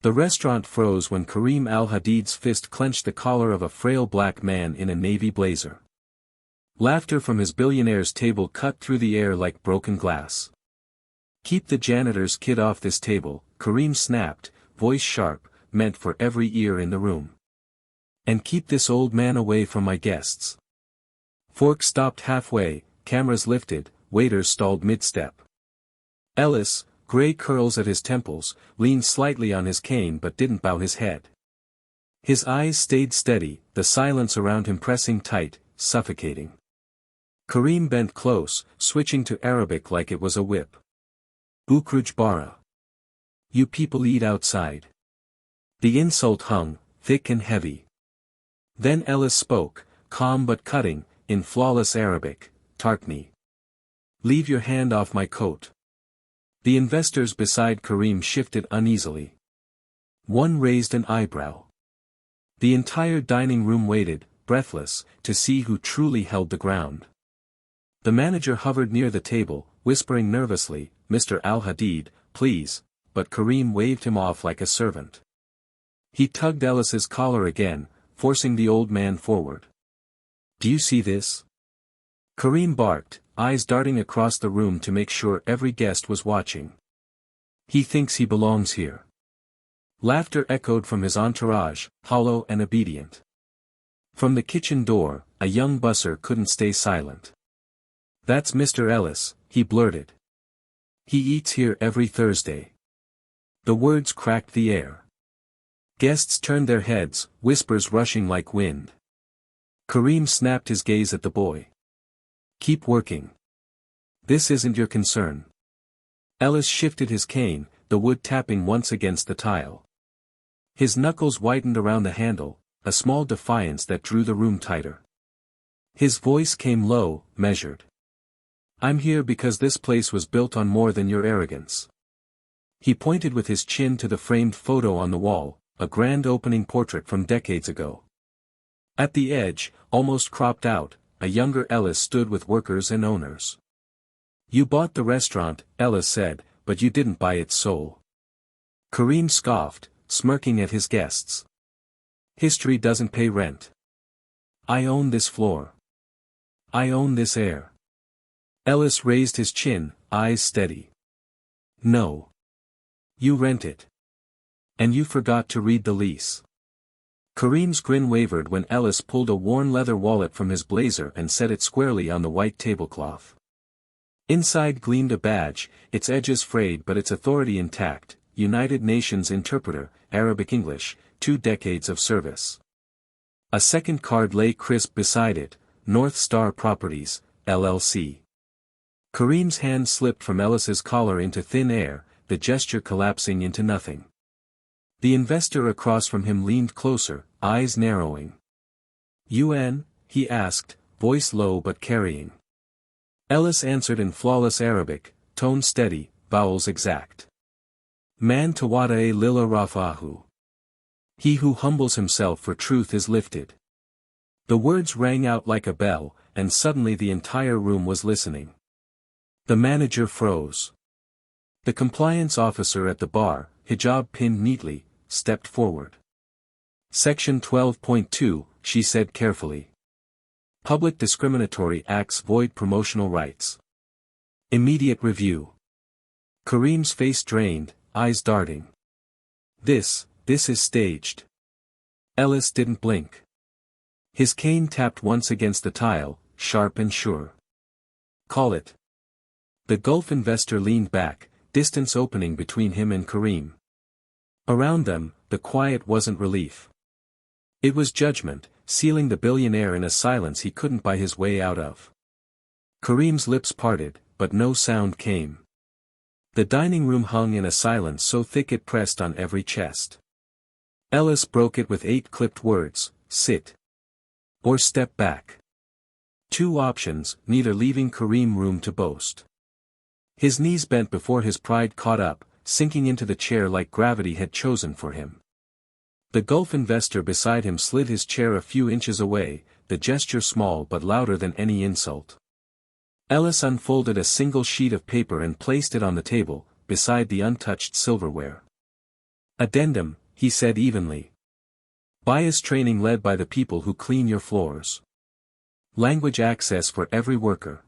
The restaurant froze when Kareem al-Hadid's fist clenched the collar of a frail black man in a navy blazer. Laughter from his billionaire's table cut through the air like broken glass. "Keep the janitor's kid off this table," Kareem snapped, voice sharp, meant for every ear in the room. "And keep this old man away from my guests." Fork stopped halfway, cameras lifted, waiters stalled mid-step. Ellis, gray curls at his temples, leaned slightly on his cane but didn't bow his head. His eyes stayed steady, the silence around him pressing tight, suffocating. Kareem bent close, switching to Arabic like it was a whip. "Ukruj bara. You people eat outside." The insult hung, thick and heavy. Then Ellis spoke, calm but cutting, in flawless Arabic, "Tarkni. Leave your hand off my coat." The investors beside Kareem shifted uneasily. One raised an eyebrow. The entire dining room waited, breathless, to see who truly held the ground. The manager hovered near the table, whispering nervously, "Mr. al-Hadid, please," but Kareem waved him off like a servant. He tugged Ellis's collar again, forcing the old man forward. "Do you see this?" Kareem barked, eyes darting across the room to make sure every guest was watching. "He thinks he belongs here." Laughter echoed from his entourage, hollow and obedient. From the kitchen door, a young busser couldn't stay silent. "That's Mr. Ellis," he blurted. "He eats here every Thursday." The words cracked the air. Guests turned their heads, whispers rushing like wind. Kareem snapped his gaze at the boy. "Keep working. This isn't your concern." Ellis shifted his cane, the wood tapping once against the tile. His knuckles whitened around the handle, a small defiance that drew the room tighter. His voice came low, measured. "I'm here because this place was built on more than your arrogance." He pointed with his chin to the framed photo on the wall, a grand opening portrait from decades ago. At the edge, almost cropped out, a younger Ellis stood with workers and owners. "You bought the restaurant," Ellis said, "but you didn't buy its soul." Kareem scoffed, smirking at his guests. "History doesn't pay rent. I own this floor. I own this air." Ellis raised his chin, eyes steady. "No. You rent it. And you forgot to read the lease." Kareem's grin wavered when Ellis pulled a worn leather wallet from his blazer and set it squarely on the white tablecloth. Inside gleamed a badge, its edges frayed but its authority intact, United Nations Interpreter, Arabic-English, 2 decades of service. A second card lay crisp beside it, North Star Properties, LLC. Kareem's hand slipped from Ellis's collar into thin air, the gesture collapsing into nothing. The investor across from him leaned closer, eyes narrowing. "UN?" he asked, voice low but carrying. Ellis answered in flawless Arabic, tone steady, vowels exact. "Man tawada'a lillah rafahu. He who humbles himself for truth is lifted." The words rang out like a bell, and suddenly the entire room was listening. The manager froze. The compliance officer at the bar, hijab pinned neatly, stepped forward. "Section 12.2, she said carefully. Public discriminatory acts void promotional rights. Immediate review." Kareem's face drained, eyes darting. This is staged." Ellis didn't blink. His cane tapped once against the tile, sharp and sure. "Call it." The Gulf investor leaned back, distance opening between him and Kareem. Around them, the quiet wasn't relief. It was judgment, sealing the billionaire in a silence he couldn't buy his way out of. Kareem's lips parted, but no sound came. The dining room hung in a silence so thick it pressed on every chest. Ellis broke it with 8 clipped words, "Sit. Or step back." 2 options, neither leaving Kareem room to boast. His knees bent before his pride caught up, sinking into the chair like gravity had chosen for him. The Gulf investor beside him slid his chair a few inches away, the gesture small but louder than any insult. Ellis unfolded a single sheet of paper and placed it on the table, beside the untouched silverware. Addendum, he said evenly. Bias training led by the people who clean your floors. Language access for every worker.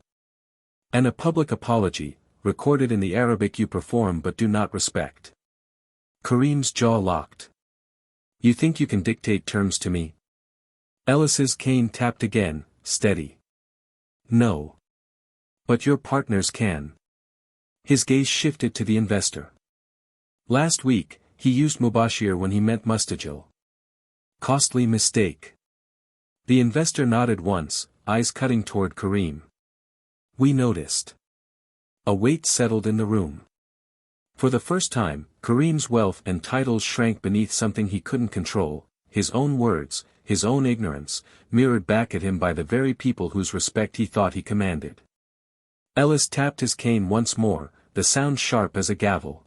And a public apology, recorded in the Arabic you perform but do not respect. Kareem's jaw locked. You think you can dictate terms to me? Ellis's cane tapped again, steady. No. But your partners can. His gaze shifted to the investor. Last week, he used Mubashir when he meant Mustajil. Costly mistake. The investor nodded once, eyes cutting toward Kareem. We noticed. A weight settled in the room. For the first time, Kareem's wealth and titles shrank beneath something he couldn't control, his own words, his own ignorance, mirrored back at him by the very people whose respect he thought he commanded. Ellis tapped his cane once more, the sound sharp as a gavel.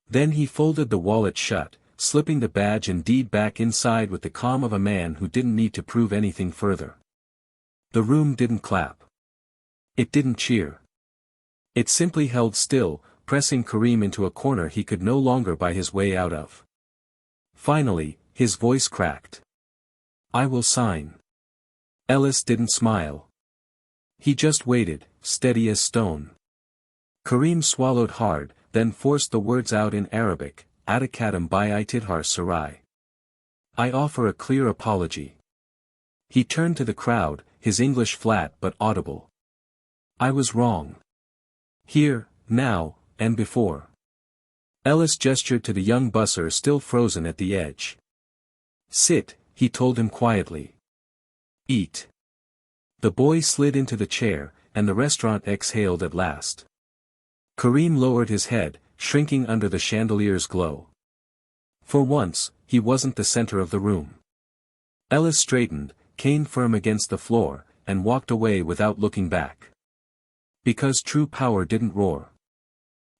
Then he folded the wallet shut, slipping the badge and deed back inside with the calm of a man who didn't need to prove anything further. The room didn't clap. It didn't cheer. It simply held still, pressing Kareem into a corner he could no longer buy his way out of. Finally, his voice cracked. I will sign. Ellis didn't smile. He just waited, steady as stone. Kareem swallowed hard, then forced the words out in Arabic, Atakatam bi Itidhar Sarai. I offer a clear apology. He turned to the crowd, his English flat but audible. I was wrong. Here, now, and before. Ellis gestured to the young busser still frozen at the edge. Sit, he told him quietly. Eat. The boy slid into the chair, and the restaurant exhaled at last. Kareem lowered his head, shrinking under the chandelier's glow. For once, he wasn't the center of the room. Ellis straightened, cane firm against the floor, and walked away without looking back. Because true power didn't roar.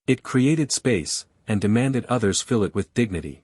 It created space, and demanded others fill it with dignity.